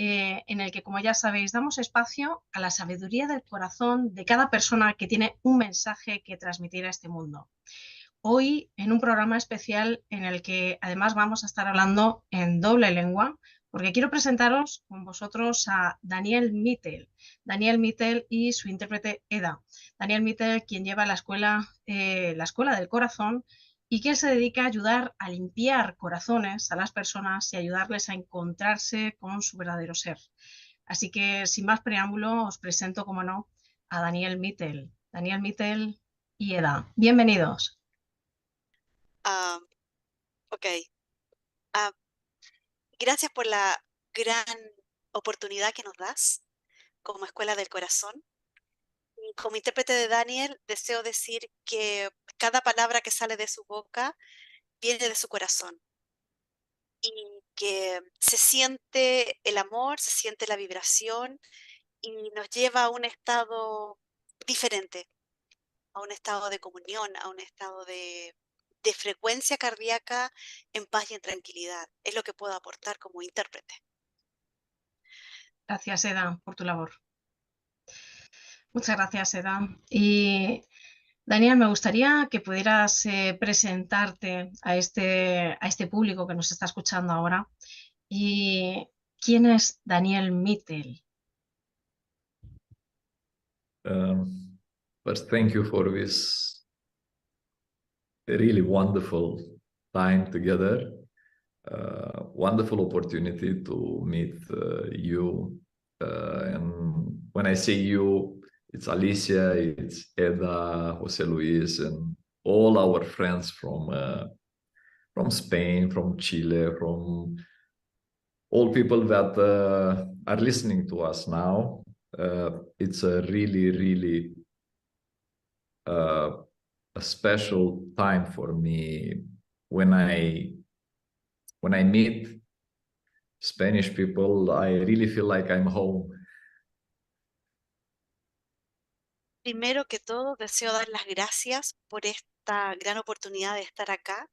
en el que, como ya sabéis, damos espacio a la sabiduría del corazón de cada persona que tiene un mensaje que transmitir a este mundo. Hoy en un programa especial en el que además vamos a estar hablando en doble lengua, porque quiero presentaros con vosotros a Daniel Mitel. Daniel Mitel y su intérprete Edda. Daniel Mitel, quien lleva la Escuela del Corazón y que se dedica a ayudar a limpiar corazones a las personas y ayudarles a encontrarse con su verdadero ser. Así que, sin más preámbulo, os presento, como no, a Daniel Mitel. Daniel Mitel y Edda. Bienvenidos. Ok. Ah, gracias por la gran oportunidad que nos das como Escuela del Corazón. Y como intérprete de Daniel, deseo decir que cada palabra que sale de su boca viene de su corazón y que se siente el amor, se siente la vibración y nos lleva a un estado diferente, a un estado de comunión, a un estado de frecuencia cardíaca en paz y en tranquilidad. Es lo que puedo aportar como intérprete. Gracias, Edda, por tu labor. Muchas gracias, Edda. Y Daniel, me gustaría que pudieras presentarte a este público que nos está escuchando ahora. ¿Y quién es Daniel Mitel? First, thank you for this really wonderful time together. Wonderful opportunity to meet you. And when I say you, it's Alicia, it's Edda, Jose Luis, and all our friends from Spain, from Chile, from all people that are listening to us now. It's a really, really a special time for me when I meet Spanish people. I really feel like I'm home. Primero que todo, deseo dar las gracias por esta gran oportunidad de estar acá,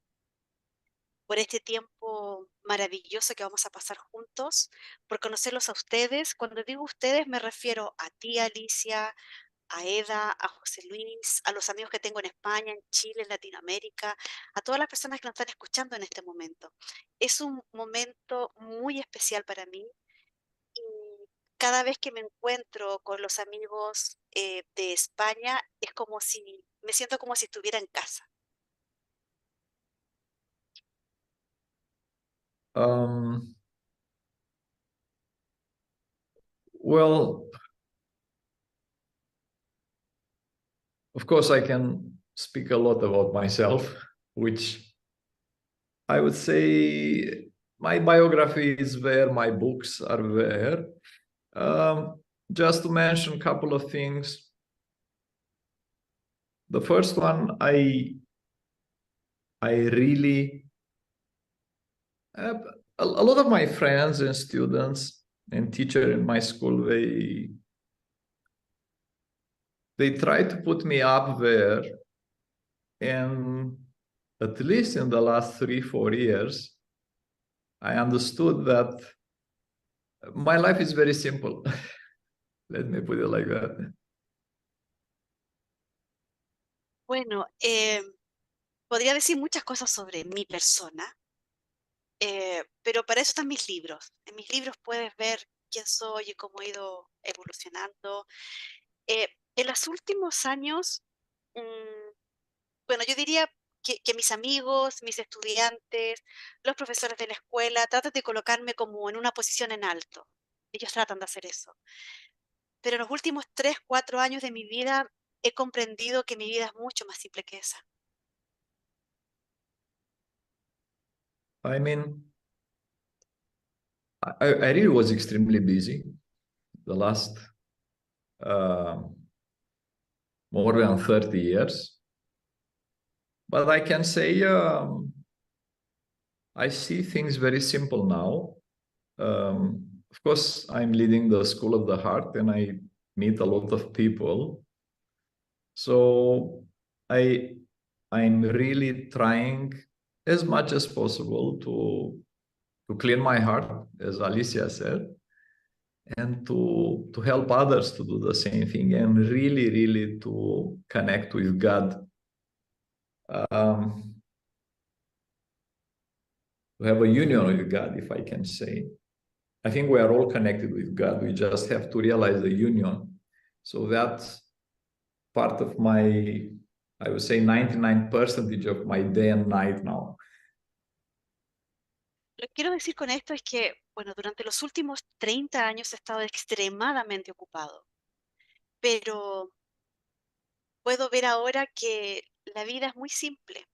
por este tiempo maravilloso que vamos a pasar juntos, por conocerlos a ustedes. Cuando digo ustedes, me refiero a ti, Alicia, a Edda, a José Luis, a los amigos que tengo en España, en Chile, en Latinoamérica, a todas las personas que nos están escuchando en este momento. Es un momento muy especial para mí y cada vez que me encuentro con los amigos de España es como si, me siento como si estuviera en casa. Well, of course, I can speak a lot about myself, which I would say my biography is there, my books are there. Just to mention a couple of things. The first one, I really, a lot of my friends and students and teachers in my school, they try to put me up there, and at least in the last 3-4 years, I understood that my life is very simple. Let me put it like that. Bueno, podría decir muchas cosas sobre mi persona, pero para eso están mis libros. En mis libros puedes ver quién soy y cómo he ido evolucionando. En los últimos años, bueno, yo diría que mis amigos, mis estudiantes, los profesores de la escuela tratan de colocarme como en una posición en alto. Ellos tratan de hacer eso. Pero en los últimos 3, 4 años de mi vida he comprendido que mi vida es mucho más simple que esa. I mean, I really was extremely busy the last more than 30 years. But I can say I see things very simple now. Of course, I'm leading the School of the Heart and I meet a lot of people. So I'm really trying as much as possible to clean my heart, as Alicia said. and to help others to do the same thing, and really, really to connect with God. To have a union with God, if I can say. I think we are all connected with God. We just have to realize the union. So that's part of my, I would say 99% of my day and night now. Lo que quiero decir con esto es que, bueno, durante los últimos 30 años he estado extremadamente ocupado, pero puedo ver ahora que la vida es muy simple.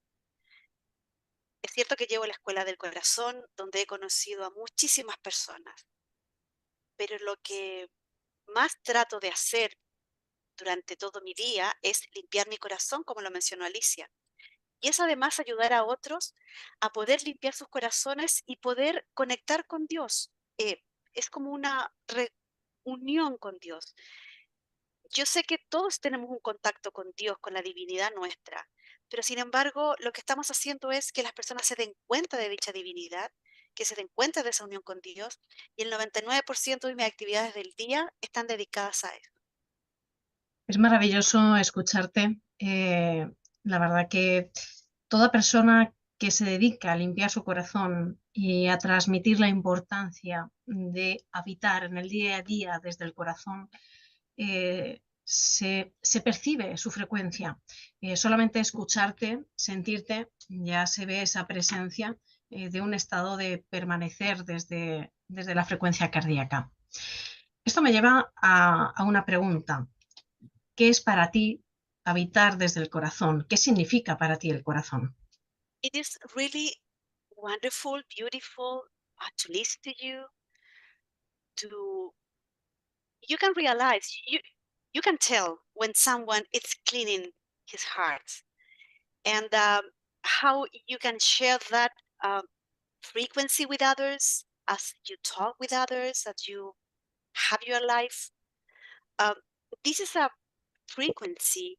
Es cierto que llevo la Escuela del Corazón, donde he conocido a muchísimas personas, pero lo que más trato de hacer durante todo mi día es limpiar mi corazón, como lo mencionó Alicia. Y es además ayudar a otros a poder limpiar sus corazones y poder conectar con Dios. Es como una reunión con Dios. Yo sé que todos tenemos un contacto con Dios, con la divinidad nuestra, pero sin embargo lo que estamos haciendo es que las personas se den cuenta de dicha divinidad, que se den cuenta de esa unión con Dios, y el 99% de mis actividades del día están dedicadas a eso. Es maravilloso escucharte. La verdad que toda persona que se dedica a limpiar su corazón y a transmitir la importancia de habitar en el día a día desde el corazón, se percibe su frecuencia. Solamente escucharte, sentirte, ya se ve esa presencia de un estado de permanecer desde la frecuencia cardíaca. Esto me lleva a una pregunta. ¿Qué es para ti habitar desde el corazón? ¿Qué significa para ti el corazón? It is really wonderful, beautiful to listen to you, you can realize, you can tell when someone is cleaning his heart, and how you can share that frequency with others as you talk with others, as you have your life. This is a frequency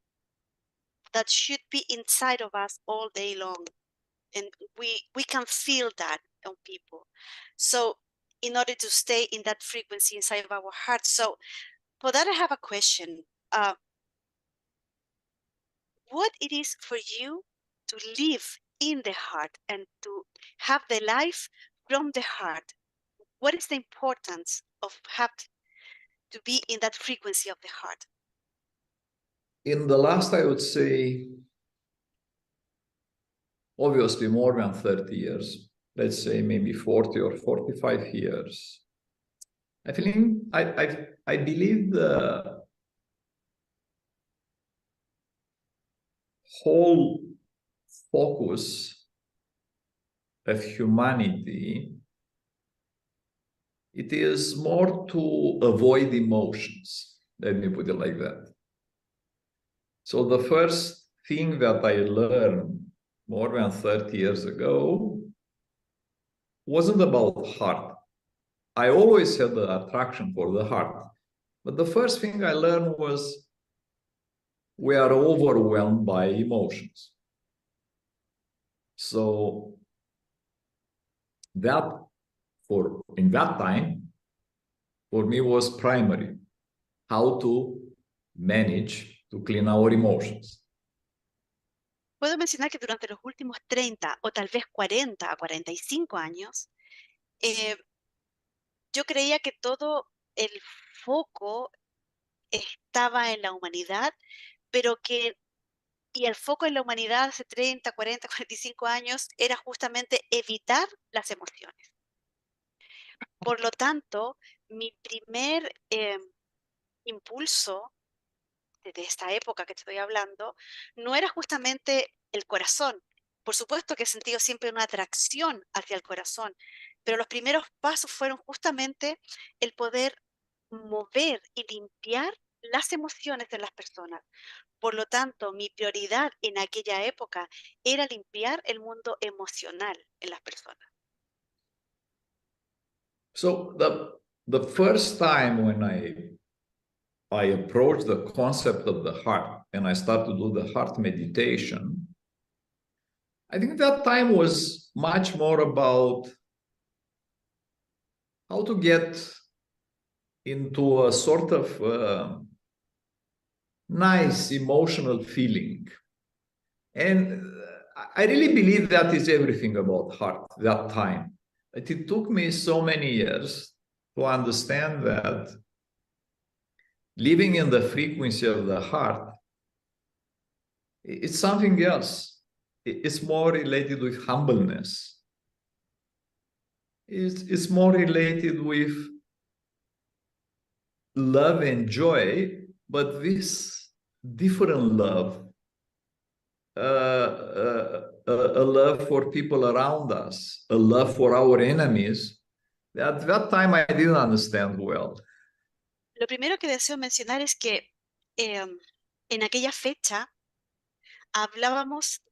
that should be inside of us all day long, and we can feel that on people. So in order to stay in that frequency inside of our hearts, so for that I have a question. What it is for you to live in the heart and to have the life from the heart? What is the importance of having to be in that frequency of the heart? In the last, I would say, obviously more than 30 years, let's say maybe 40 or 45 years, I believe the whole focus of humanity, it is more to avoid emotions. Let me put it like that. So the first thing that I learned more than 30 years ago wasn't about heart. I always had the attraction for the heart. But the first thing I learned was we are overwhelmed by emotions. So that, in that time, for me was primary, how to manage to clean our emotions. Puedo mencionar que durante los últimos 30 o tal vez 40 a 45 años, yo creía que todo el foco estaba en la humanidad, pero y el foco en la humanidad hace 30, 40, 45 años era justamente evitar las emociones. Por lo tanto, mi primer impulso de esta época que te estoy hablando no era justamente el corazón. Por supuesto que he sentido siempre una atracción hacia el corazón, pero los primeros pasos fueron justamente el poder mover y limpiar las emociones de las personas. Por lo tanto, mi prioridad en aquella época era limpiar el mundo emocional en las personas. So the first time when I approached the concept of the heart and I started to do the heart meditation, I think that time was much more about how to get into a sort of nice emotional feeling. And I really believe that is everything about heart, that time. But it took me so many years to understand that living in the frequency of the heart, it's something else. It's more related with humbleness. It's more related with love and joy, but this different love, a love for people around us, a love for our enemies. At that time, I didn't understand well. Lo primero que deseo mencionar es que en aquella fecha hablábamos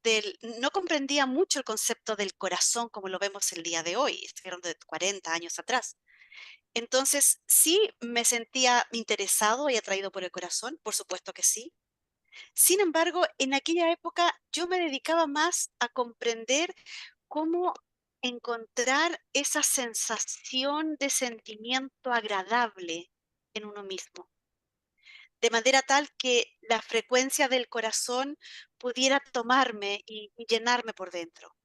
no comprendía mucho el concepto del corazón como lo vemos el día de hoy, estoy hablando de 40 años atrás. Entonces, sí me sentía interesado y atraído por el corazón, por supuesto que sí. Sin embargo, en aquella época yo me dedicaba más a comprender cómo encontrar esa sensación de sentimiento agradable en uno mismo, de manera tal que la frecuencia del corazón pudiera tomarme y llenarme por dentro.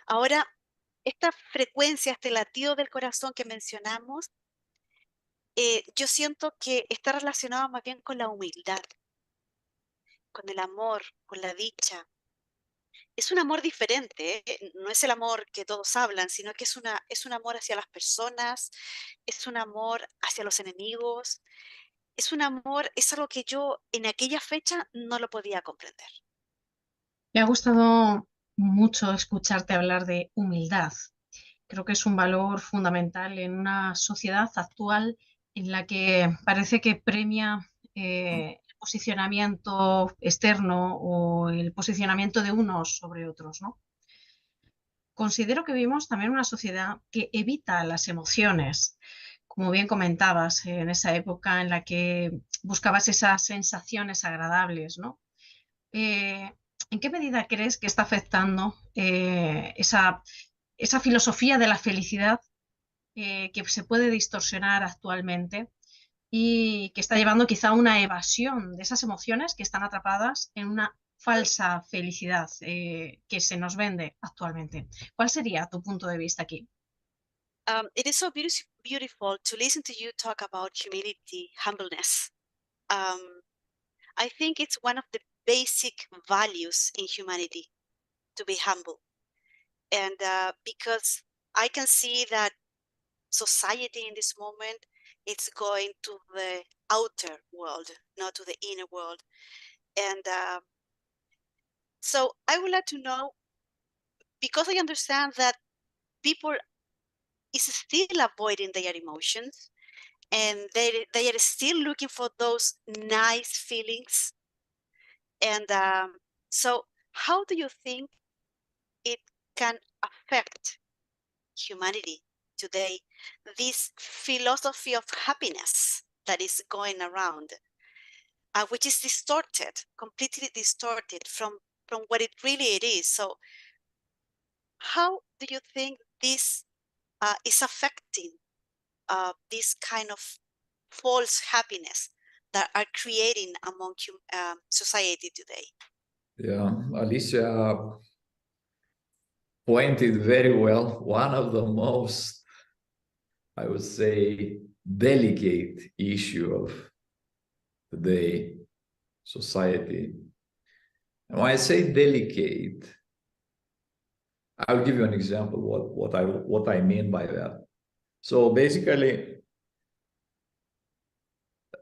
Ahora, esta frecuencia, este latido del corazón que mencionamos, yo siento que está relacionado más bien con la humildad, con el amor, con la dicha. Es un amor diferente, no es el amor que todos hablan, sino que es un amor hacia las personas, es un amor hacia los enemigos, es un amor, es algo que yo en aquella fecha no lo podía comprender. Me ha gustado mucho escucharte hablar de humildad. Creo que es un valor fundamental en una sociedad actual en la que parece que premia el posicionamiento externo o el posicionamiento de unos sobre otros, ¿no? Considero que vivimos también una sociedad que evita las emociones, como bien comentabas, en esa época en la que buscabas esas sensaciones agradables, ¿no? ¿En qué medida crees que está afectando esa filosofía de la felicidad que se puede distorsionar actualmente y que está llevando quizá a una evasión de esas emociones que están atrapadas en una falsa felicidad que se nos vende actualmente? ¿Cuál sería tu punto de vista aquí? It is so beautiful to listen to you talk about humility, humbleness. I think it's one of the basic values in humanity, to be humble. And because I can see that society in this moment, it's going to the outer world, not to the inner world. And so I would like to know, because I understand that people is still avoiding their emotions and they are still looking for those nice feelings. And so how do you think it can affect humanity today, this philosophy of happiness that is going around, which is distorted, completely distorted from what it really is? So how do you think this is affecting this kind of false happiness that are creating among society today? Yeah, Alicia pointed very well. One of the most, I would say, delicate issue of today society. And when I say delicate, I'll give you an example what I mean by that. So basically,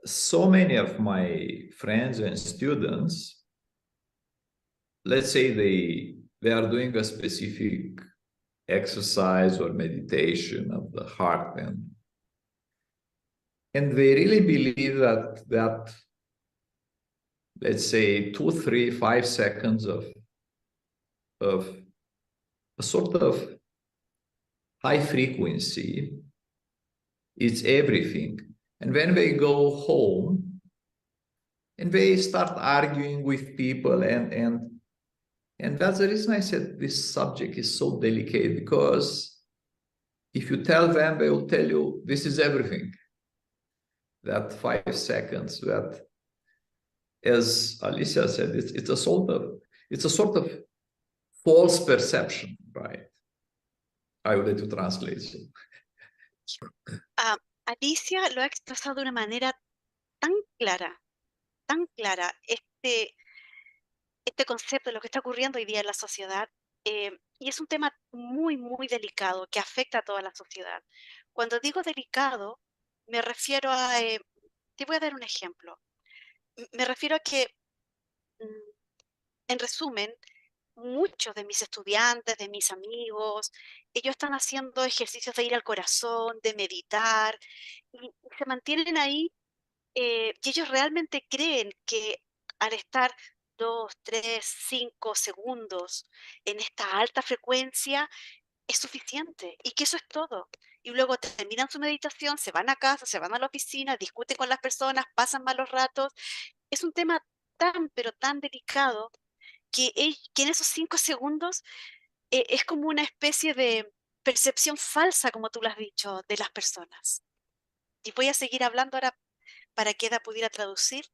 so many of my friends and students, let's say they are doing a specific exercise or meditation of the heart, and they really believe that let's say 2, 3, 5 seconds of a sort of high frequency, it's everything. And when they go home and they start arguing with people, and that's the reason I said this subject is so delicate, because if you tell them, they will tell you this is everything. that 5 seconds that, as Alicia said, it's a sort of false perception, right? I will let you translate. Alicia lo ha expresado de una manera tan clara, este concepto de lo que está ocurriendo hoy día en la sociedad, y es un tema muy, muy delicado que afecta a toda la sociedad. Cuando digo delicado, me refiero a, te voy a dar un ejemplo. Me refiero a que, en resumen, muchos de mis estudiantes, de mis amigos, ellos están haciendo ejercicios de ir al corazón, de meditar, y se mantienen ahí, y ellos realmente creen que al estar 2, 3, 5 segundos en esta alta frecuencia es suficiente y que eso es todo. Y luego terminan su meditación, se van a casa, se van a la oficina, discuten con las personas, pasan malos ratos. Es un tema tan, pero tan delicado que en esos 5 segundos es como una especie de percepción falsa, como tú lo has dicho, de las personas. Y voy a seguir hablando ahora para que Edda pudiera traducir.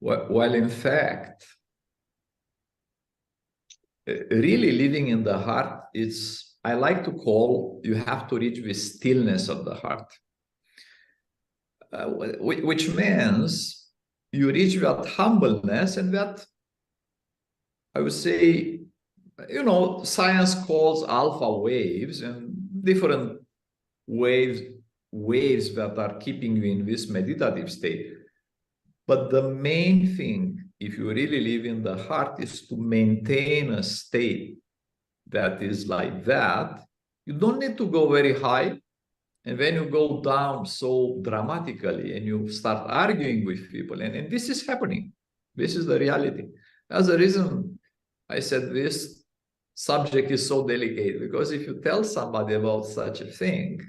Well, in fact, really living in the heart, I like to call, you have to reach the stillness of the heart, which means you reach that humbleness and that, I would say, science calls alpha waves and different waves that are keeping you in this meditative state. But the main thing, if you really live in the heart, is to maintain a state that is like that. You don't need to go very high. And when you go down so dramatically and you start arguing with people, and this is happening, this is the reality. That's the reason I said this subject is so delicate, because if you tell somebody about such a thing,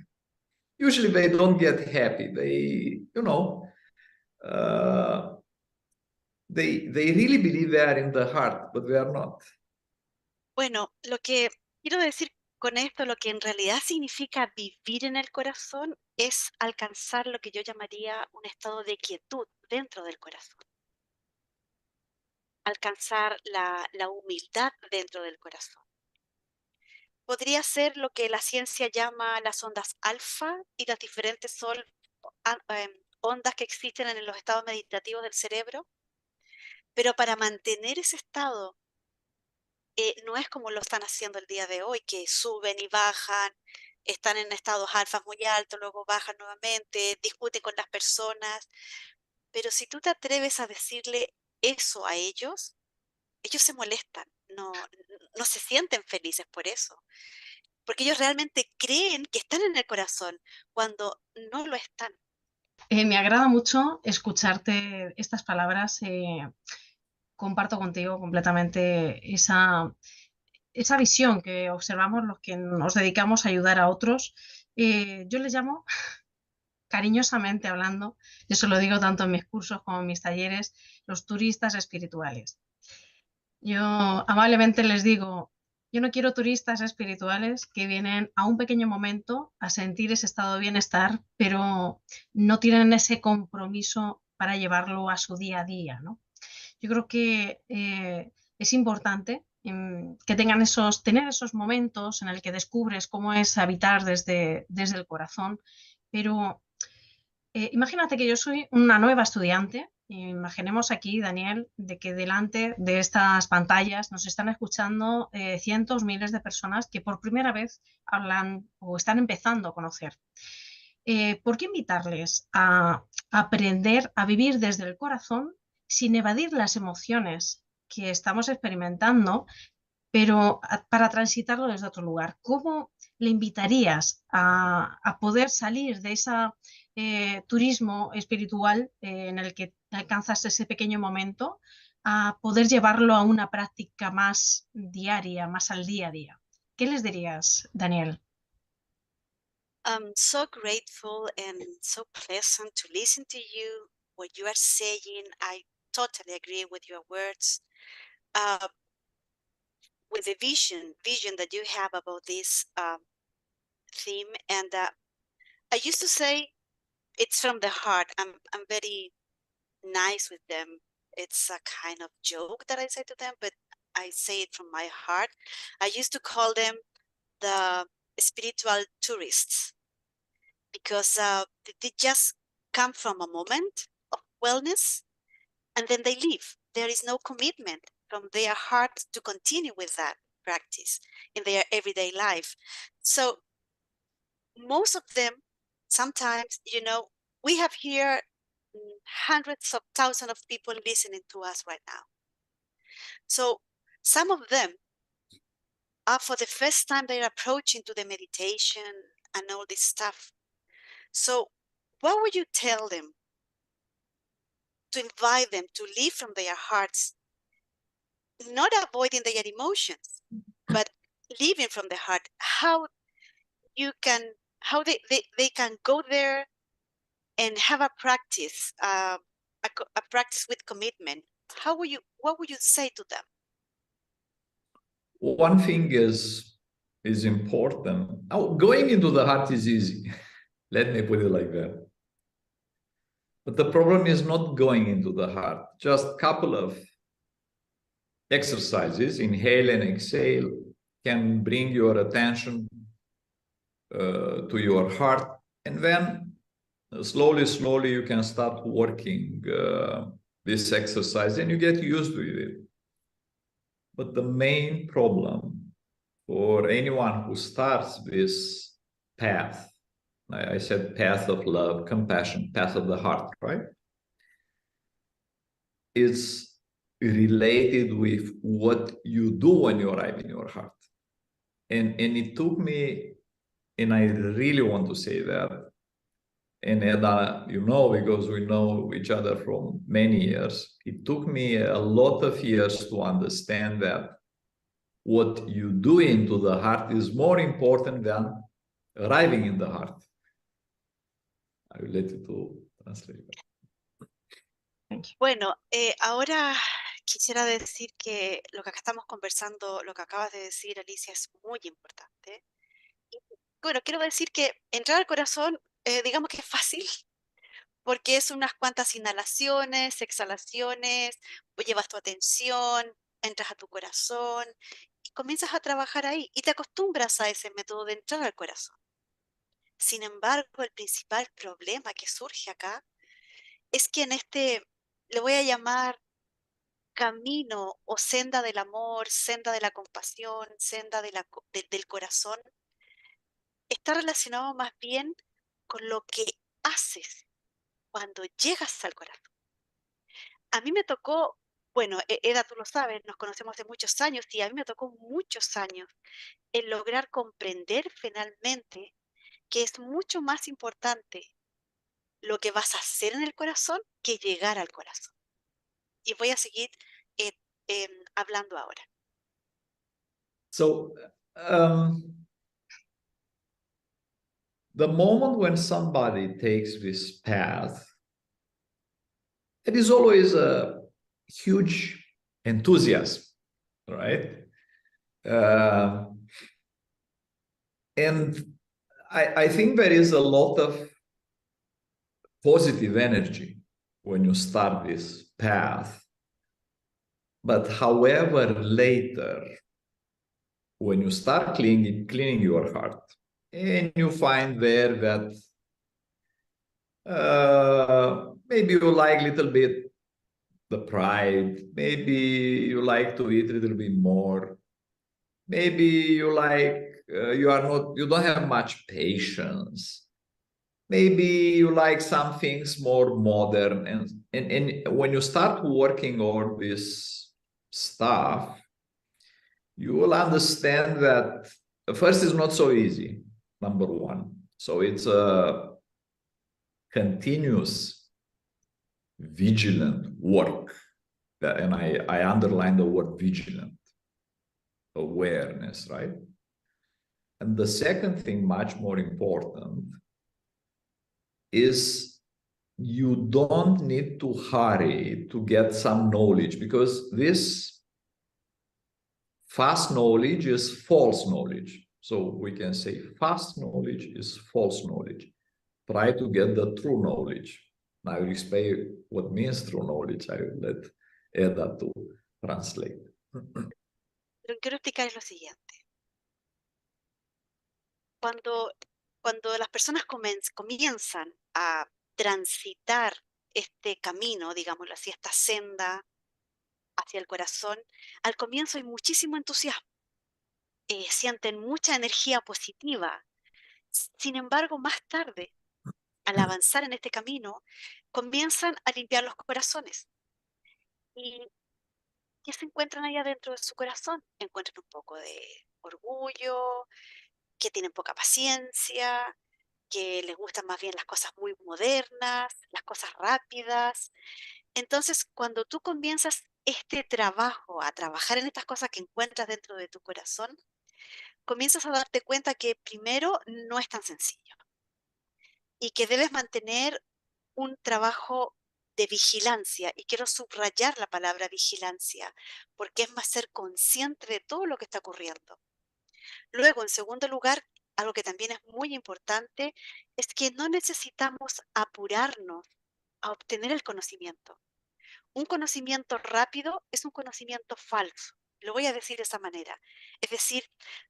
usually they don't get happy. They really believe they are in the heart, but they are not. Bueno, lo que quiero decir con esto, lo que en realidad significa vivir en el corazón, es alcanzar lo que yo llamaría un estado de quietud dentro del corazón. Alcanzar la humildad dentro del corazón. Podría ser lo que la ciencia llama las ondas alfa y las diferentes ondas que existen en los estados meditativos del cerebro, pero para mantener ese estado no es como lo están haciendo el día de hoy, que suben y bajan, están en estados alfas muy altos, luego bajan nuevamente, discuten con las personas, pero si tú te atreves a decirle eso a ellos se molestan, no se sienten felices por eso, porque ellos realmente creen que están en el corazón cuando no lo están. Me agrada mucho escucharte estas palabras. Comparto contigo completamente esa visión que observamos los que nos dedicamos a ayudar a otros. Yo les llamo, cariñosamente hablando, eso lo digo tanto en mis cursos como en mis talleres, los turistas espirituales. Yo amablemente les digo, yo no quiero turistas espirituales que vienen a un pequeño momento a sentir ese estado de bienestar, pero no tienen ese compromiso para llevarlo a su día a día, ¿no? Yo creo que es importante que tener esos momentos en el que descubres cómo es habitar desde el corazón, pero imagínate que yo soy una nueva estudiante. Imaginemos aquí, Daniel, de que delante de estas pantallas nos están escuchando cientos, miles de personas que por primera vez hablan o están empezando a conocer. ¿Por qué invitarles a aprender a vivir desde el corazón sin evadir las emociones que estamos experimentando, pero para transitarlo desde otro lugar? ¿Cómo le invitarías a poder salir de ese turismo espiritual en el que alcanzas ese pequeño momento, a poder llevarlo a una práctica más diaria, más al día a día? ¿Qué les dirías, Daniel? I'm so grateful and so pleasant to listen to you, what you are saying. I totally agree with your words. With the vision that you have about this theme. And I used to say, it's from the heart. I'm very nice with them. It's a kind of joke that I say to them, but I say it from my heart. I used to call them the spiritual tourists, because they just come from a moment of wellness and then they leave. There is no commitment from their heart to continue with that practice in their everyday life. So most of them, sometimes, you know, we have here hundreds of thousands of people listening to us right now. So some of them are, for the first time, they're approaching to the meditation and all this stuff. So what would you tell them to invite them to live from their hearts, not avoiding their emotions, but living from the heart? How they can go there and have a practice, a practice with commitment. What would you say to them? One thing is important. Going into the heart is easy. Let me put it like that. But the problem is not going into the heart. Just a couple of exercises, inhale and exhale, can bring your attention to your heart. And then slowly you can start working this exercise and you get used to it. But the main problem for anyone who starts this path, I said path of love, compassion, path of the heart, right? It's related with what you do when you arrive in your heart. And it took me, and I really want to say that, and Edda, you know, because we know each other from many years, it took me a lot of years to understand that what you do into the heart is more important than arriving in the heart. I will let you to translate that. Bueno, ahora quisiera decir que lo que acá estamos conversando, lo que acabas de decir, Alicia, es muy importante. Bueno, quiero decir que entrar al corazón, digamos que es fácil, porque es unas cuantas inhalaciones, exhalaciones, llevas tu atención, entras a tu corazón y comienzas a trabajar ahí y te acostumbras a ese método de entrar al corazón. Sin embargo, el principal problema que surge acá es que en este, le voy a llamar camino o senda del amor, senda de la compasión, senda del corazón, está relacionado más bien con lo que haces cuando llegas al corazón. A mí me tocó, bueno, Edda, tú lo sabes, nos conocemos hace muchos años y a mí me tocó muchos años el lograr comprender finalmente que es mucho más importante lo que vas a hacer en el corazón que llegar al corazón. Y voy a seguir hablando ahora. So, the moment when somebody takes this path, it is always a huge enthusiasm, right? And I think there is a lot of positive energy when you start this path. But however, later, when you start cleaning your heart, and you find there that maybe you like a little bit the pride, maybe you like to eat a little bit more, maybe you like you don't have much patience, maybe you like some things more modern, and when you start working all this stuff, you will understand that first is not so easy, number one. So it's a continuous vigilant work, and I underline the word vigilant, awareness, right? And the second thing, much more important, is you don't need to hurry to get some knowledge, because this fast knowledge is false knowledge. So we can say fast knowledge is false knowledge. try to get the true knowledge. I will explain what means true knowledge. I will let Edda to translate. Lo que quiero explicar es lo siguiente. Cuando las personas comienzan a transitar este camino, digámoslo así, esta senda hacia el corazón, al comienzo hay muchísimo entusiasmo, sienten mucha energía positiva. Sin embargo, más tarde, al avanzar en este camino, comienzan a limpiar los corazones. ¿Y qué se encuentran allá dentro de su corazón? Encuentran un poco de orgullo, que tienen poca paciencia, que les gustan más bien las cosas muy modernas, las cosas rápidas. Entonces, cuando tú comienzas este trabajo, a trabajar en estas cosas que encuentras dentro de tu corazón, comienzas a darte cuenta que primero no es tan sencillo y que debes mantener un trabajo de vigilancia. Y quiero subrayar la palabra vigilancia, porque es más ser consciente de todo lo que está ocurriendo. Luego, en segundo lugar, algo que también es muy importante, es que no necesitamos apurarnos a obtener el conocimiento. Un conocimiento rápido es un conocimiento falso. Lo voy a decir de esa manera. Es decir,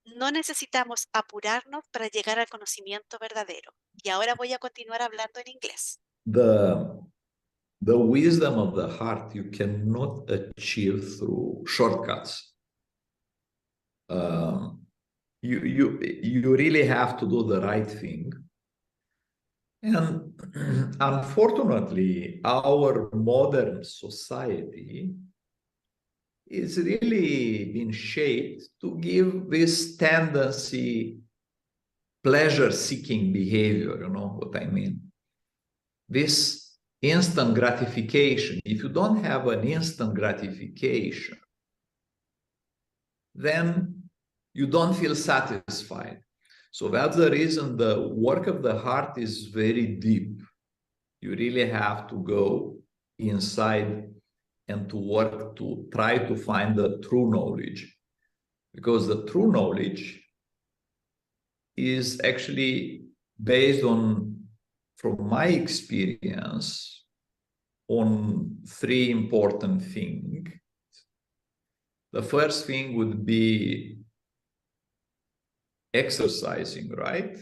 no necesitamos apurarnos para llegar al conocimiento verdadero. Y ahora voy a continuar hablando en inglés. The wisdom of the heart you cannot achieve through shortcuts. You really have to do the right thing. And unfortunately, our modern society is really been shaped to give this tendency, pleasure-seeking behavior, you know what I mean? This instant gratification. If you don't have an instant gratification, then you don't feel satisfied. So that's the reason the work of the heart is very deep. You really have to go inside and to work to try to find the true knowledge. Because the true knowledge is actually based on, from my experience, on three important things. The first thing would be exercising, right?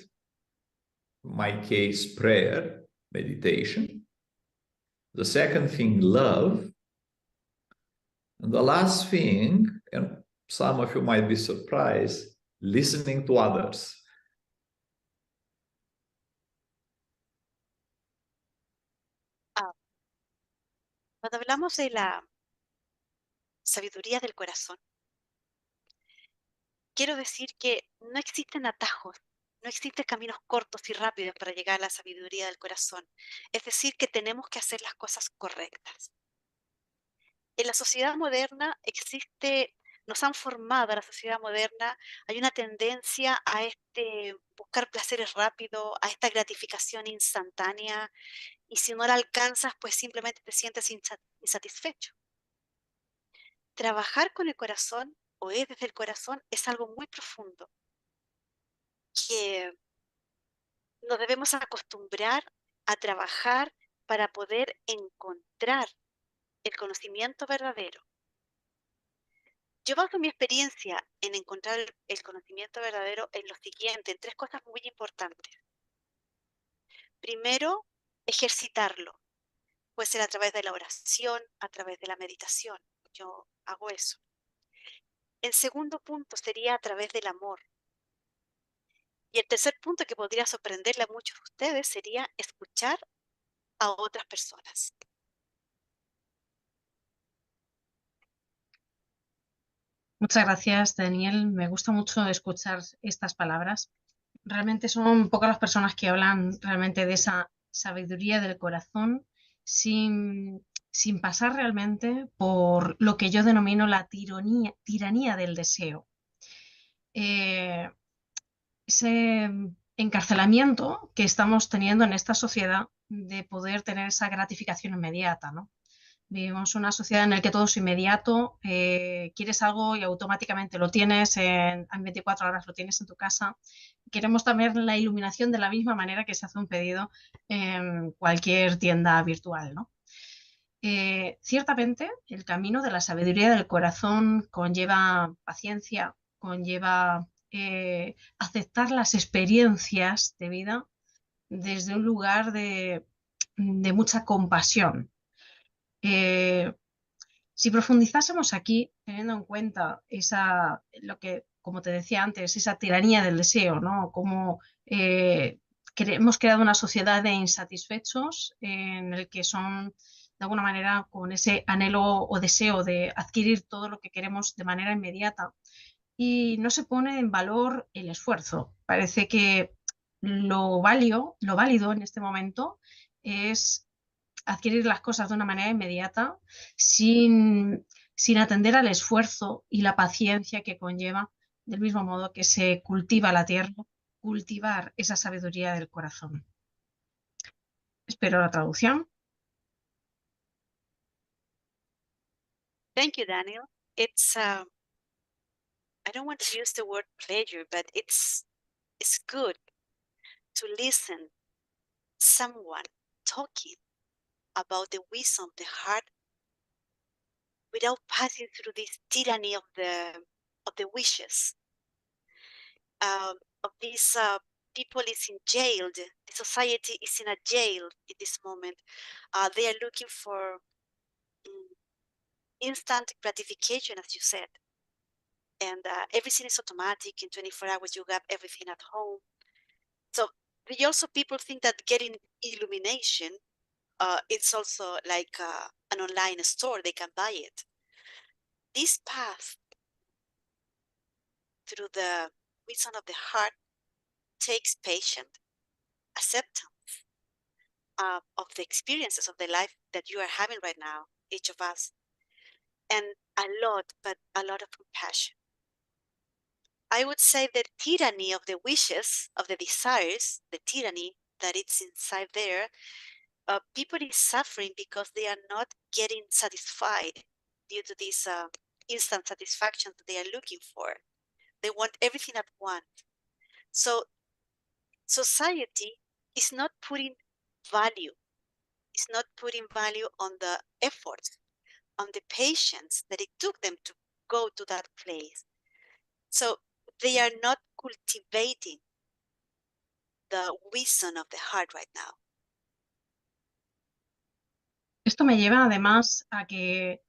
In my case, prayer, meditation. The second thing, love. And the last thing, and some of you might be surprised, listening to others. Cuando hablamos de la sabiduría del corazón, quiero decir que no existen atajos, no existen caminos cortos y rápidos para llegar a la sabiduría del corazón. Es decir, que tenemos que hacer las cosas correctas. En la sociedad moderna nos han formado a la sociedad moderna, hay una tendencia a buscar placeres rápidos, a esta gratificación instantánea, y si no la alcanzas, pues simplemente te sientes insatisfecho. Trabajar con el corazón o es desde el corazón es algo muy profundo, que nos debemos acostumbrar a trabajar para poder encontrar el conocimiento verdadero. Yo baso mi experiencia en encontrar el conocimiento verdadero en lo siguiente, en tres cosas muy importantes. Primero, ejercitarlo. Puede ser a través de la oración, a través de la meditación. Yo hago eso. El segundo punto sería a través del amor. Y el tercer punto que podría sorprenderle a muchos de ustedes sería escuchar a otras personas. Muchas gracias, Daniel. Me gusta mucho escuchar estas palabras. Realmente son pocas las personas que hablan realmente de esa sabiduría del corazón sin pasar realmente por lo que yo denomino la tiranía del deseo. Ese encarcelamiento que estamos teniendo en esta sociedad de poder tener esa gratificación inmediata, ¿no? Vivimos una sociedad en la que todo es inmediato, quieres algo y automáticamente lo tienes, en 24 horas lo tienes en tu casa. Queremos también la iluminación de la misma manera que se hace un pedido en cualquier tienda virtual, ¿no? Ciertamente, el camino de la sabiduría del corazón conlleva paciencia, conlleva aceptar las experiencias de vida desde un lugar de mucha compasión. Si profundizásemos aquí, teniendo en cuenta lo que, como te decía antes, esa tiranía del deseo, ¿no? Cómo hemos creado una sociedad de insatisfechos en el que son, de alguna manera, con ese anhelo o deseo de adquirir todo lo que queremos de manera inmediata y no se pone en valor el esfuerzo. Parece que lo válido en este momento es adquirir las cosas de una manera inmediata sin atender al esfuerzo y la paciencia que conlleva, del mismo modo que se cultiva la tierra, cultivar esa sabiduría del corazón. Espero la traducción. Thank you, Daniel. It's I don't want to use the word pleasure, but it's good to listen someone talking about the wisdom of the heart without passing through this tyranny of the wishes. Of these people is in jail. The society is in a jail in this moment. They are looking for instant gratification, as you said. And everything is automatic. In 24 hours, you have everything at home. So also people think that getting illumination, it's also like an online store. They can buy it. This path through the wisdom of the heart takes patience, acceptance of the experiences of the life that you are having right now, each of us, and a lot of compassion. I would say the tyranny of the wishes, of the desires, the tyranny that it's inside there, people is suffering because they are not getting satisfied due to this instant satisfaction that they are looking for. They want everything at once. So society is not putting value. It's not putting value on the efforts, on the patience that it took them to go to that place. So they are not cultivating the wisdom of the heart right now. Esto me lleva además a que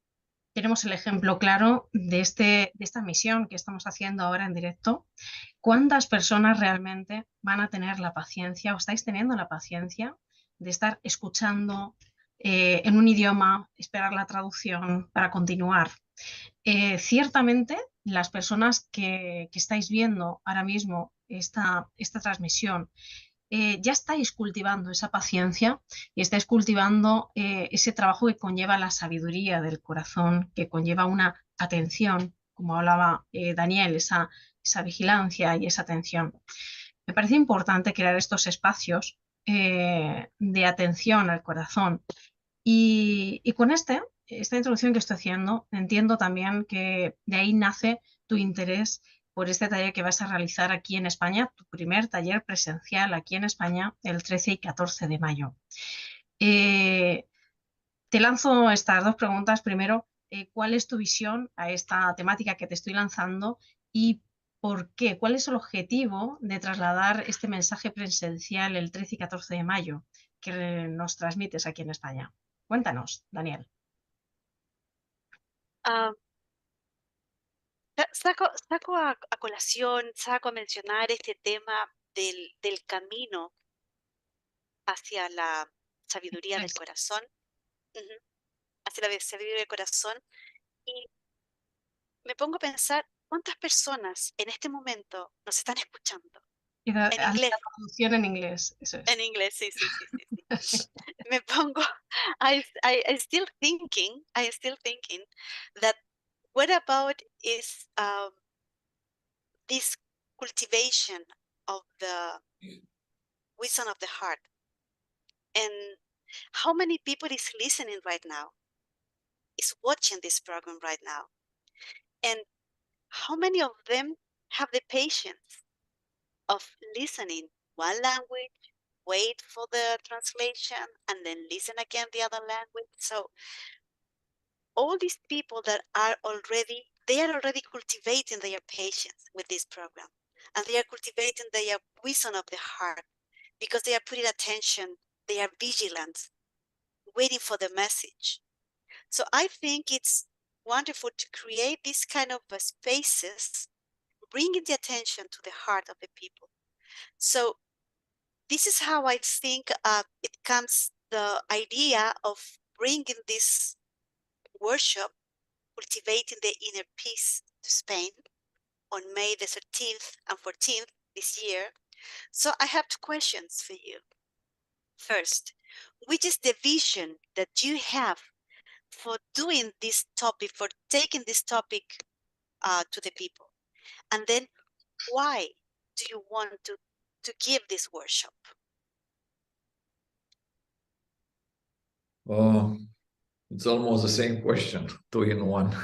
tenemos el ejemplo claro de esta misión que estamos haciendo ahora en directo. ¿Cuántas personas realmente van a tener la paciencia o estáis teniendo la paciencia de estar escuchando en un idioma, esperar la traducción para continuar? Ciertamente, las personas que estáis viendo ahora mismo esta transmisión, ya estáis cultivando esa paciencia y estáis cultivando ese trabajo que conlleva la sabiduría del corazón, que conlleva una atención, como hablaba Daniel, esa vigilancia y esa atención. Me parece importante crear estos espacios de atención al corazón. Y con esta introducción que estoy haciendo, entiendo también que de ahí nace tu interés por este taller que vas a realizar aquí en España, tu primer taller presencial aquí en España, el 13 y 14 de mayo. Te lanzo estas dos preguntas. Primero, ¿cuál es tu visión a esta temática que te estoy lanzando y por qué? ¿Cuál es el objetivo de trasladar este mensaje presencial el 13 y 14 de mayo que nos transmites aquí en España? Cuéntanos, Daniel. Saco a colación, saco a mencionar este tema del camino hacia la sabiduría del corazón, hacia la sabiduría del corazón, y me pongo a pensar cuántas personas en este momento nos están escuchando. En inglés. La traducción en inglés, eso es. En inglés, sí. Me pongo, I still thinking that what about is this cultivation of the wisdom of the heart, and how many people is listening right now? is watching this program right now. And how many of them have the patience of listening one language, wait for the translation, and then listen again the other language? So all these people that are already, they are already cultivating their patience with this program. And they are cultivating their wisdom of the heart because they are putting attention, they are vigilant, waiting for the message. So I think it's wonderful to create this kind of spaces, bringing the attention to the heart of the people. So this is how I think it comes, the idea of bringing this workshop, Cultivating the Inner Peace, to Spain on May the 13th and 14th this year. So I have 2 questions for you. First, which is the vision that you have for doing this topic, for taking this topic to the people? And then why do you want to give this workshop? It's almost the same question, 2 in 1.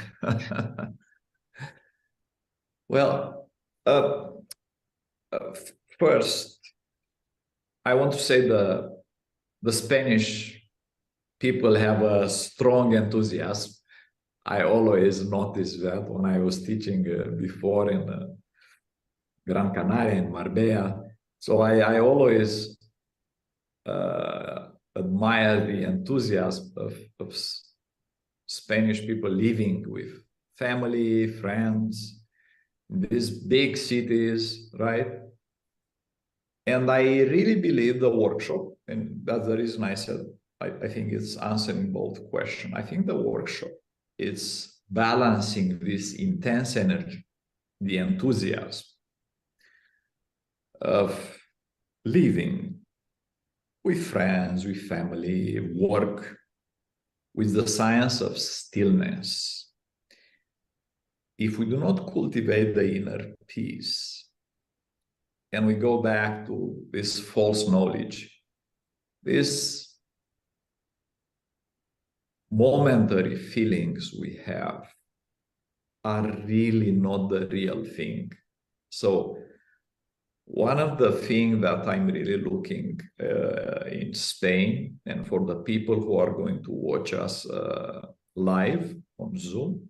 Well, first, I want to say the Spanish people have a strong enthusiasm. I always noticed that when I was teaching before in Gran Canaria, in Marbella. So I always admire the enthusiasm of Spanish people living with family, friends, in these big cities, right? And I really believe the workshop, and that's the reason I said, I think it's answering both questions. I think the workshop is balancing this intense energy, the enthusiasm of living with friends, with family, work, with the science of stillness. If we do not cultivate the inner peace, and we go back to this false knowledge, this momentary feelings we have are really not the real thing. So one of the things that I'm really looking in Spain, and for the people who are going to watch us live on Zoom,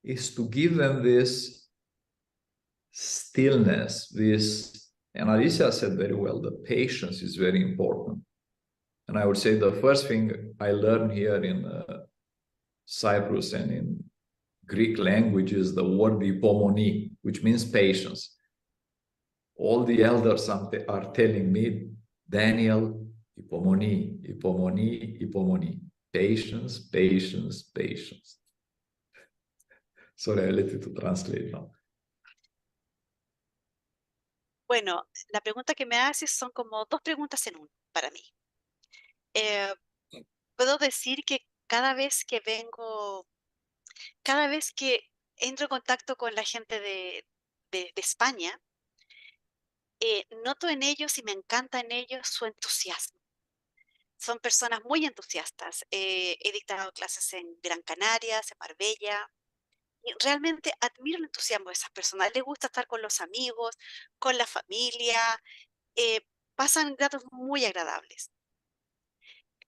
is to give them this stillness, this, and Alicia said very well, the patience is very important. And I would say the first thing I learned here in Cyprus and in Greek language is the word hypomone, which means patience. All the elders are telling me, Daniel, hypomone, hypomone, hypomone. Patience, patience, patience. Sorry, I let you translate now. Bueno, la pregunta que me haces son como 2 preguntas en una para mí. Puedo decir que cada vez que entro en contacto con la gente de España, noto en ellos y me encanta en ellos su entusiasmo. Son personas muy entusiastas. He dictado clases en Gran Canaria, en Marbella, y realmente admiro el entusiasmo de esas personas. Les gusta estar con los amigos, con la familia, pasan ratos muy agradables.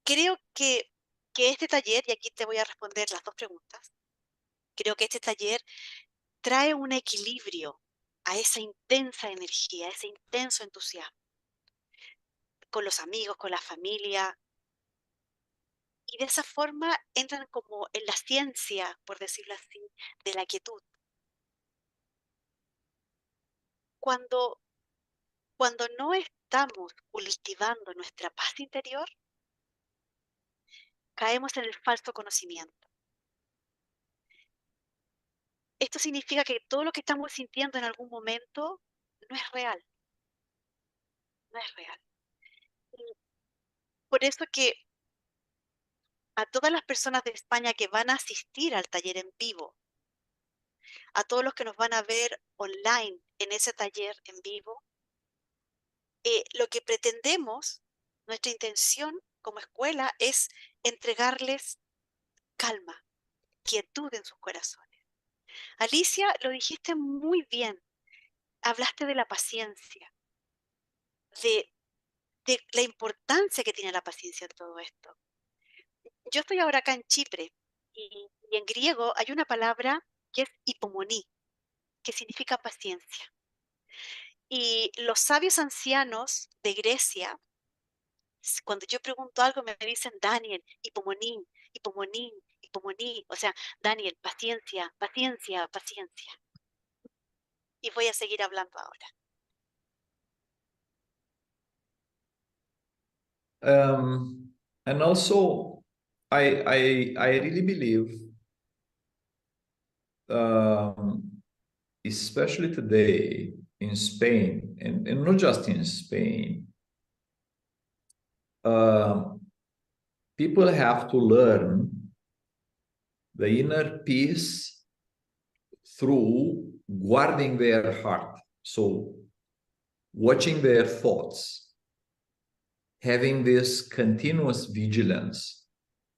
Creo que este taller, y aquí te voy a responder las 2 preguntas, creo que este taller trae un equilibrio a esa intensa energía, a ese intenso entusiasmo, con los amigos, con la familia, y de esa forma entran como en la ciencia, por decirlo así, de la quietud. Cuando no estamos cultivando nuestra paz interior, caemos en el falso conocimiento. Esto significa que todo lo que estamos sintiendo en algún momento no es real. No es real. Y por eso que a todas las personas de España que van a asistir al taller en vivo, a todos los que nos van a ver online en ese taller en vivo, lo que pretendemos, nuestra intención como escuela es entregarles calma, quietud en sus corazones. Alicia, lo dijiste muy bien. Hablaste de la paciencia, de la importancia que tiene la paciencia en todo esto. Yo estoy ahora acá en Chipre y en griego hay una palabra que es hipomoní, que significa paciencia. Y los sabios ancianos de Grecia, cuando yo pregunto algo, me dicen Daniel, hipomonín, hipomonín, hipomoní. O sea, Daniel, paciencia, paciencia, paciencia. Y voy a seguir hablando ahora. And also, I really believe, especially today in Spain, and not just in Spain, people have to learn the inner peace through guarding their heart. So, watching their thoughts, having this continuous vigilance,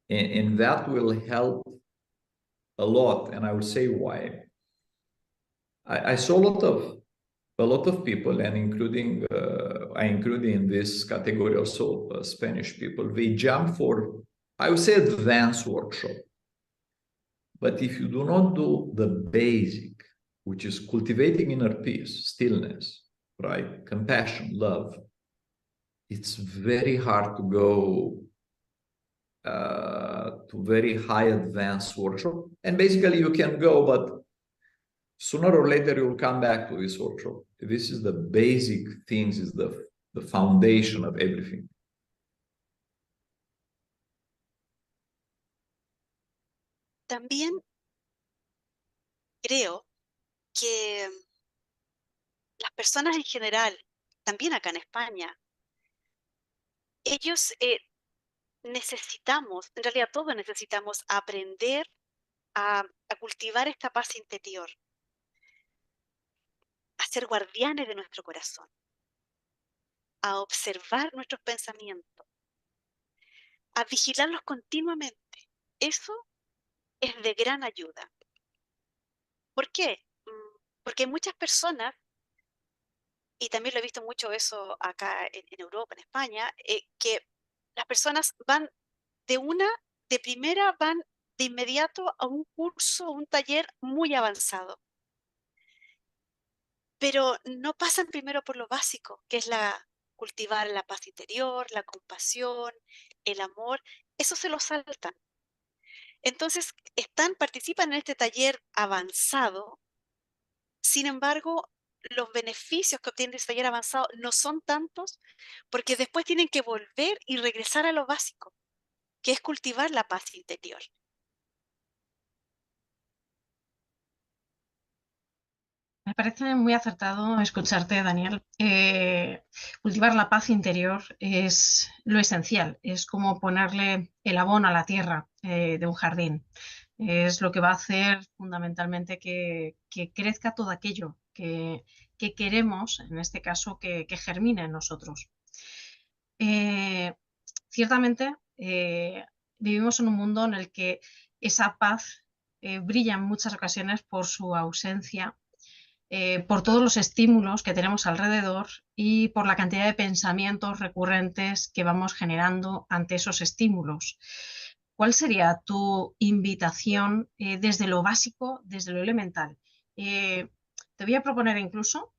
and that will help a lot. And I will say why. I saw a lot of people, and including I include in this category also Spanish people. They jump for, I would say, advanced workshop. But if you do not do the basic, which is cultivating inner peace, stillness, right, compassion, love, it's very hard to go to very high advanced workshop. And basically you can go, but sooner or later you'll come back to this workshop. This is the basic things, is the foundation of everything. También creo que las personas en general, también acá en España, ellos necesitamos, en realidad todos necesitamos aprender a cultivar esta paz interior, a ser guardianes de nuestro corazón, a observar nuestros pensamientos, a vigilarlos continuamente. Eso es de gran ayuda. ¿Por qué? Porque hay muchas personas, y también lo he visto mucho eso acá en Europa, en España, que las personas van de primera van de inmediato a un curso, un taller muy avanzado. Pero no pasan primero por lo básico, que es cultivar la paz interior, la compasión, el amor. Eso se lo saltan. Entonces, participan en este taller avanzado. Sin embargo, los beneficios que obtienen de este taller avanzado no son tantos, porque después tienen que volver y regresar a lo básico, que es cultivar la paz interior. Me parece muy acertado escucharte, Daniel. Cultivar la paz interior es lo esencial, es como ponerle el abono a la tierra de un jardín. Es lo que va a hacer fundamentalmente que crezca todo aquello que queremos, en este caso, que germine en nosotros. Ciertamente, vivimos en un mundo en el que esa paz brilla en muchas ocasiones por su ausencia, por todos los estímulos que tenemos alrededor y por la cantidad de pensamientos recurrentes que vamos generando ante esos estímulos. ¿Cuál sería tu invitación desde lo básico, desde lo elemental? Te voy a proponer incluso,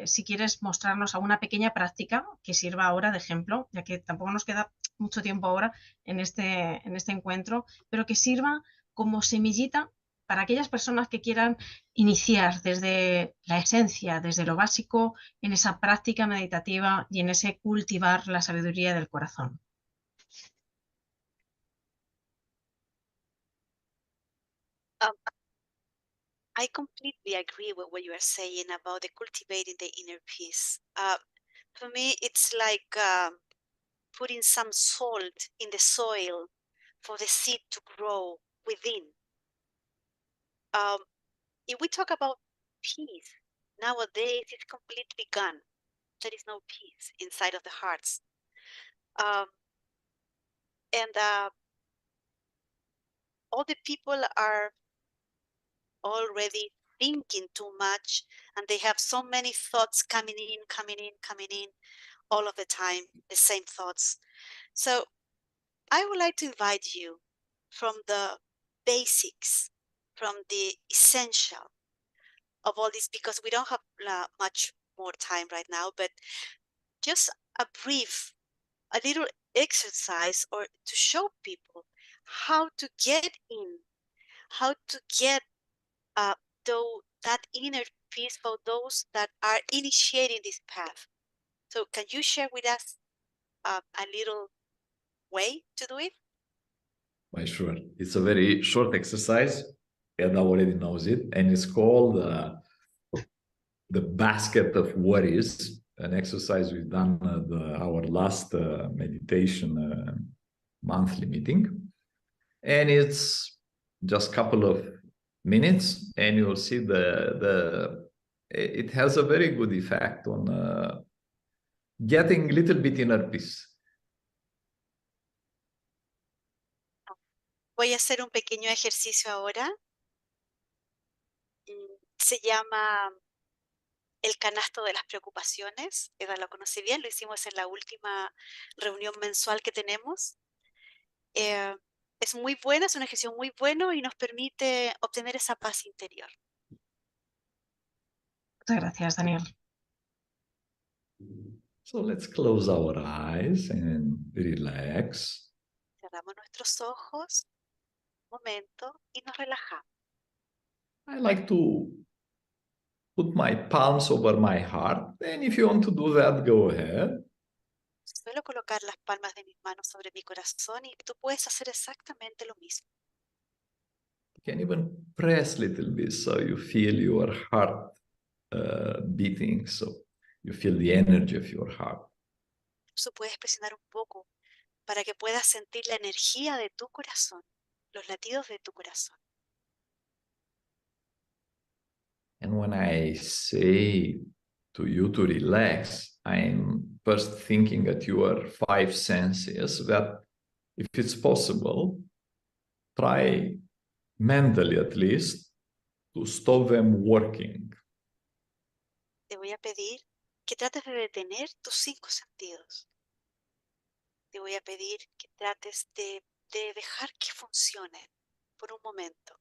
si quieres mostrarnos alguna pequeña práctica que sirva ahora de ejemplo, ya que tampoco nos queda mucho tiempo ahora en este encuentro, pero que sirva como semillita para aquellas personas que quieran iniciar desde la esencia, desde lo básico, en esa práctica meditativa y en ese cultivar la sabiduría del corazón. I completely agree with what you are saying about the cultivating the inner peace. For me, it's like putting some salt in the soil for the seed to grow within. If we talk about peace, nowadays it's completely gone. There is no peace inside of the hearts. And all the people are already thinking too much, and they have so many thoughts coming in all of the time, the same thoughts. So I would like to invite you from the basics, from the essential of all this, because we don't have much more time right now, but just a little exercise, or to show people how to get in, how to get that inner peace for those that are initiating this path. So can you share with us a little way to do it? Well, sure. It's a very short exercise. Edda already knows it, and it's called the basket of worries, an exercise we've done at our last meditation monthly meeting. And it's just a couple of minutes, and you'll see it has a very good effect on getting a little bit inner peace. Voy a hacer un pequeño ejercicio ahora. Se llama el canasto de las preocupaciones. Edda lo conoce bien, lo hicimos en la última reunión mensual que tenemos. Es muy bueno, es un ejercicio muy bueno y nos permite obtener esa paz interior. Muchas gracias, Daniel. So let's close our eyes and relax. Cerramos nuestros ojos un momento y nos relajamos. I like to put my palms over my heart, and if you want to do that, go ahead. Suelo colocar las palmas de mis manos sobre mi corazón y tú puedes hacer exactamente lo mismo. You can even press a little bit so you feel your heart beating, so you feel the energy of your heart. Incluso puedes presionar un poco para que puedas sentir la energía de tu corazón, los latidos de tu corazón. And when I say to you to relax, I'm first thinking at your five senses that if it's possible, try mentally at least to stop them working. Te voy a pedir que trates de detener tus 5 sentidos. Te voy a pedir que trates de dejar que funcionen por un momento.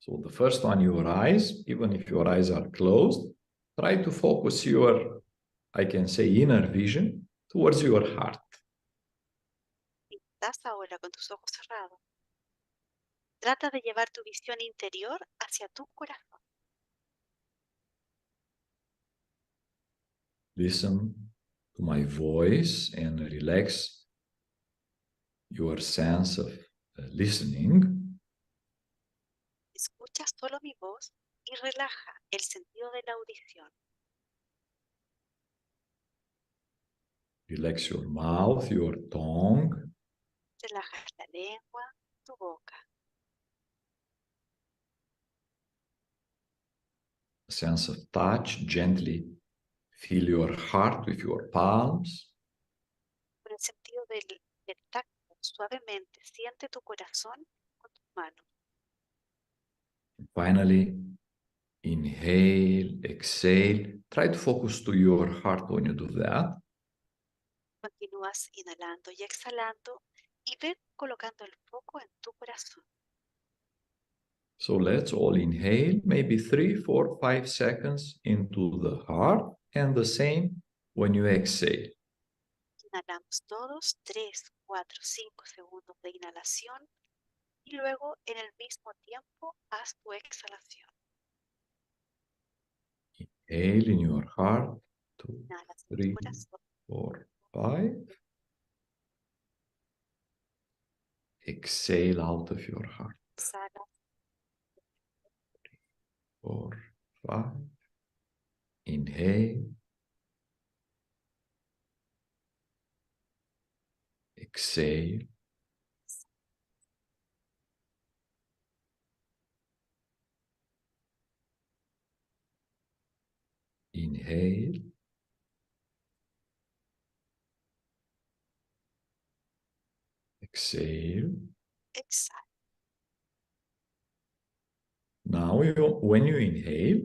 So the first one, your eyes, even if your eyes are closed, try to focus your, I can say, inner vision towards your heart. Si estás ahora con tus ojos cerrados, trata de llevar tu visión interior hacia tu corazón. Listen to my voice and relax your sense of listening. Escucha solo mi voz y relaja el sentido de la audición. Relax your mouth, your tongue. Relajas la lengua, tu boca. A sense of touch, gently feel your heart with your palms. Con el sentido del tacto, suavemente siente tu corazón con tus manos. And finally, inhale, exhale. Try to focus to your heart when you do that. Continúas inhalando y exhalando y ve colocando el foco en tu corazón. So let's all inhale, maybe 3, 4, 5 seconds into the heart, and the same when you exhale. Inhalamos todos 3, 4, 5 segundos de inhalación y luego en el mismo tiempo haz tu exhalación. Inhale in your heart, 2, Inhalas en tu 3, corazón. 4, 5. Exhale out of your heart. Exhala. 4, 5. Inhale. Exhale. Inhale. Exhale. Exhala. Now, when you inhale,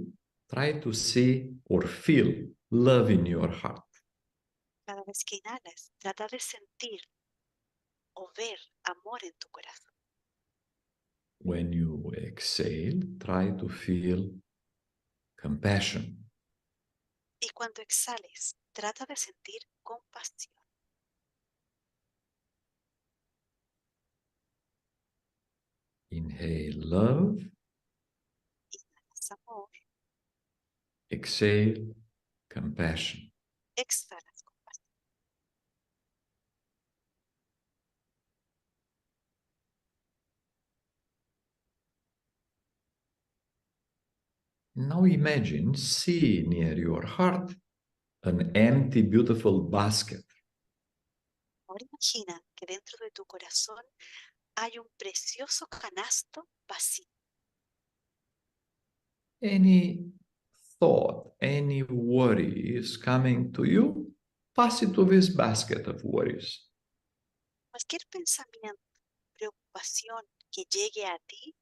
try to see or feel love in your heart. Cada vez que inhalas, trata de sentir o ver amor en tu corazón. When you exhale, try to feel compassion. Y cuando exhales, trata de sentir compasión. Inhale love, Inhalas amor, exhale compassion. exhalas compasión. Now imagine, see near your heart an empty, beautiful basket. Ahora imagina que dentro de tu corazón hay un precioso canasto vacío. Any thought, any worry is coming to you, pass it to this basket of worries. Cualquier pensamiento, preocupación que llegue a ti,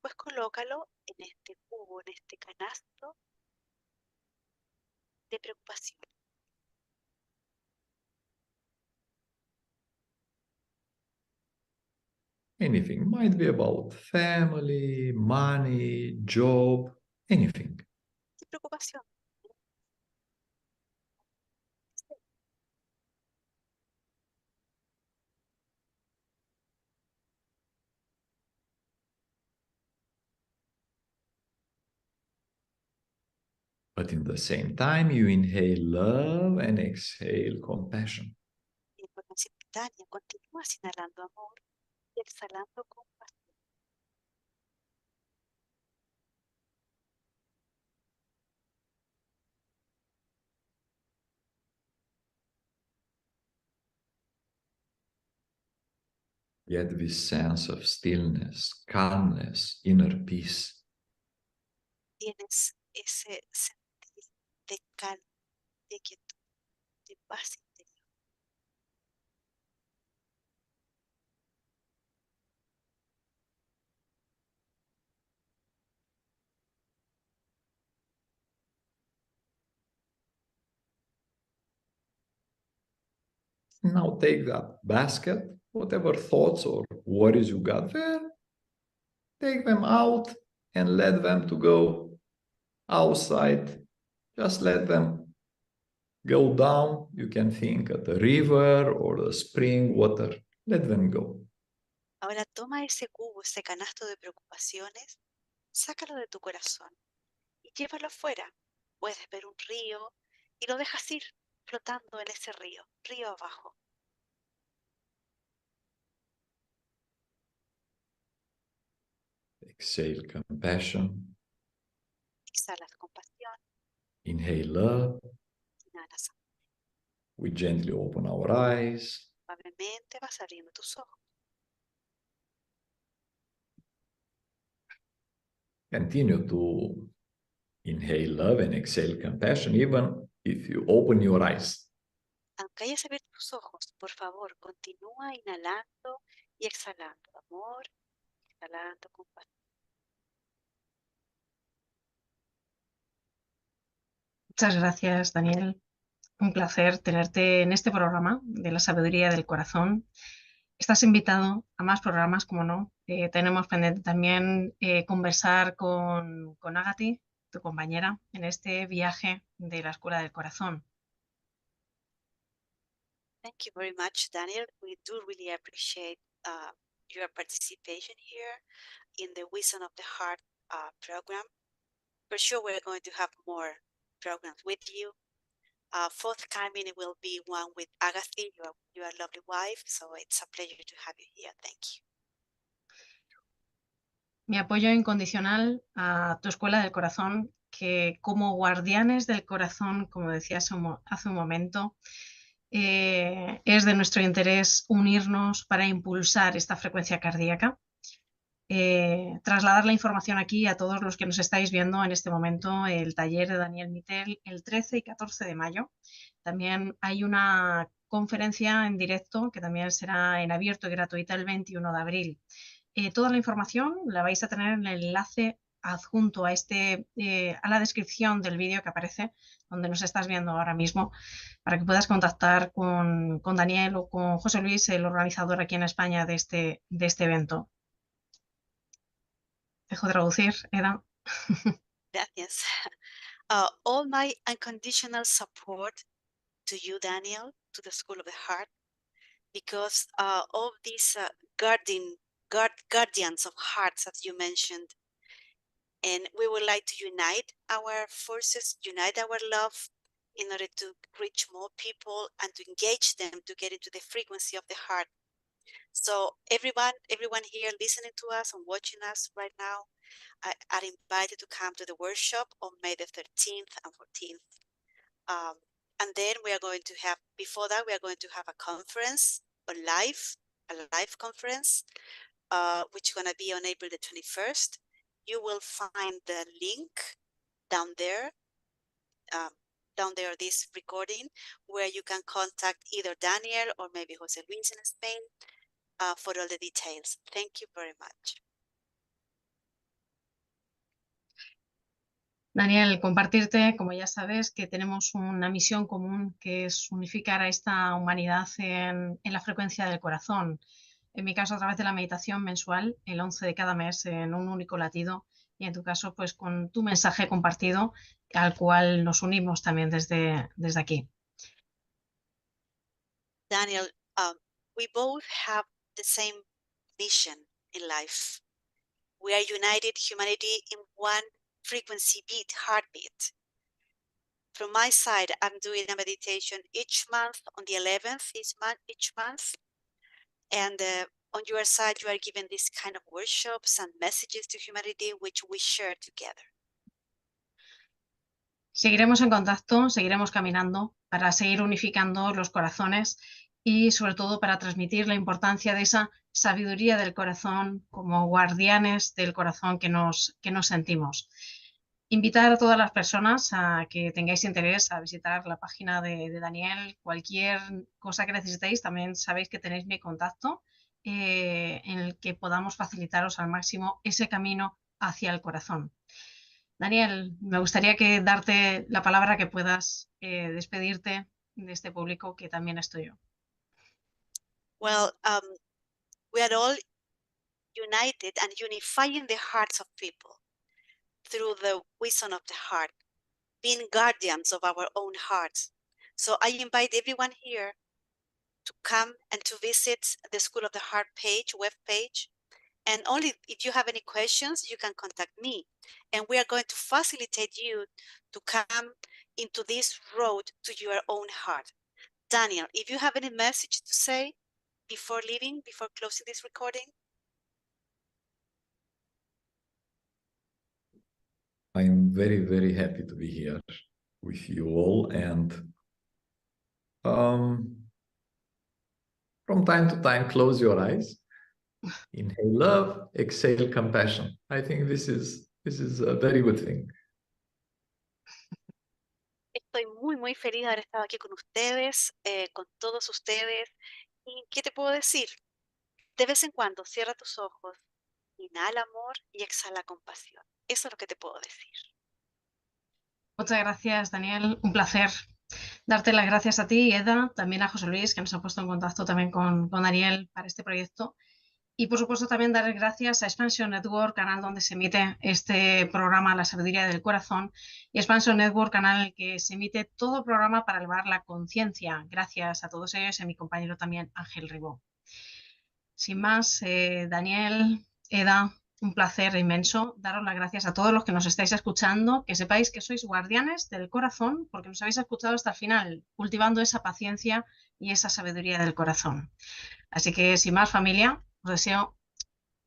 pues colócalo en este cubo, en este canasto de preocupación. Anything, might be about family, money, job, anything. ¿Qué preocupación? But in the same time, you inhale love and exhale compassion. Y en forma simultánea continúas inhalando amor y exhalando compasión. Get this sense of stillness, calmness, inner peace. Tienes ese sentir de calma, de quietud, de paz interior. Now take that basket, whatever thoughts or worries you got there, take them out and let them to go outside. Just let them go down. You can think at the river or the spring water. Let them go. Ahora toma ese cubo, ese canasto de preocupaciones, sácalo de tu corazón y llévalo afuera. Puedes ver un río y lo dejas ir flotando en ese río, río abajo. Exhale compassion. Exhalas compasión, Inhale love. inhalas amor. We gently open our eyes. Suavemente vas abriendo tus ojos. Continue to inhale love and exhale compassion, even if you open your eyes. Aunque hayas abierto tus ojos, por favor, continúa inhalando y exhalando amor, exhalando compasión. Muchas gracias, Daniel. Un placer tenerte en este programa de la sabiduría del corazón. Estás invitado a más programas, como no. Tenemos pendiente también conversar con Agati, tu compañera, en este viaje de la Escuela del Corazón. Thank you very much, Daniel. We do really appreciate your participation here in the Wisdom of the Heart program. For sure, we're going to have more programs with you. Forthcoming it will be one with Agatha, your lovely wife. So it's a pleasure to have you here. Thank you. Mi apoyo incondicional a tu Escuela del Corazón, que como guardianes del corazón, como decías hace un momento, es de nuestro interés unirnos para impulsar esta frecuencia cardíaca. Trasladar la información aquí a todos los que nos estáis viendo en este momento, el taller de Daniel Mitel el 13 y 14 de mayo. También hay una conferencia en directo que también será en abierto y gratuita el 21 de abril. Toda la información la vais a tener en el enlace adjunto a, a la descripción del vídeo que aparece, donde nos estás viendo ahora mismo, para que puedas contactar con Daniel o con José Luis, el organizador aquí en España de este evento. Dejo de traducir, Edda. Gracias. All my unconditional support to you, Daniel, to the School of the Heart, because of these guardians of hearts, as you mentioned. And we would like to unite our forces, unite our love in order to reach more people and to engage them to get into the frequency of the heart. So everyone here listening to us and watching us right now are invited to come to the workshop on May the 13th and 14th. And then we are going to have, before that, we are going to have a conference, a live conference, which is going to be on April the 21st. You will find the link down there, this recording, where you can contact either Daniel or maybe Jose Luis in Spain for all the details. Thank you very much. Daniel, compartirte, como ya sabes, que tenemos una misión común, que es unificar a esta humanidad en la frecuencia del corazón. En mi caso, a través de la meditación mensual, el 11 de cada mes, en un único latido, y en tu caso, pues con tu mensaje compartido, al cual nos unimos también desde aquí. Daniel, we both have the same mission in life. We are united humanity in one frequency beat, heartbeat. From my side, I'm doing a meditation each month on the 11th each month. And on your side, you are giving these kind of workshops and messages to humanity, which we share together. Seguiremos en contacto, seguiremos caminando para seguir unificando los corazones y sobre todo para transmitir la importancia de esa sabiduría del corazón como guardianes del corazón que nos sentimos. Invitar a todas las personas a que tengáis interés a visitar la página de Daniel. Cualquier cosa que necesitéis, también sabéis que tenéis mi contacto en el que podamos facilitaros al máximo ese camino hacia el corazón. Daniel, me gustaría darte la palabra, que puedas despedirte de este público que también es tuyo. Well, we are all united and unifying the hearts of people through the wisdom of the heart, being guardians of our own hearts. So I invite everyone here to come and to visit the School of the Heart web page. And only if you have any questions, you can contact me. And we are going to facilitate you to come into this road to your own heart. Daniel, if you have any message to say before leaving, before closing this recording? I'm very, very happy to be here with you all. And from time to time, close your eyes. Inhale love, exhale compassion. I think this is a very good thing. Estoy muy, muy feliz de haber estado aquí con ustedes, con todos ustedes. ¿Y qué te puedo decir? De vez en cuando, cierra tus ojos, inhala amor y exhala compasión. Eso es lo que te puedo decir. Muchas gracias, Daniel. Un placer. Darte las gracias a ti, Edda, también a José Luis, que nos ha puesto en contacto también con Daniel para este proyecto. Y por supuesto también dar gracias a Expansion Network, canal donde se emite este programa La Sabiduría del Corazón, y Expansion Network, canal en el que se emite todo el programa para elevar la conciencia. Gracias a todos ellos y a mi compañero también Ángel Ribó. Sin más, Daniel, Edda, un placer inmenso. Daros las gracias a todos los que nos estáis escuchando, que sepáis que sois guardianes del corazón porque nos habéis escuchado hasta el final, cultivando esa paciencia y esa sabiduría del corazón. Así que, sin más, familia, os deseo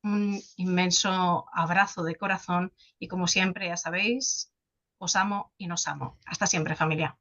un inmenso abrazo de corazón y, como siempre, ya sabéis, os amo y nos amo. Hasta siempre, familia.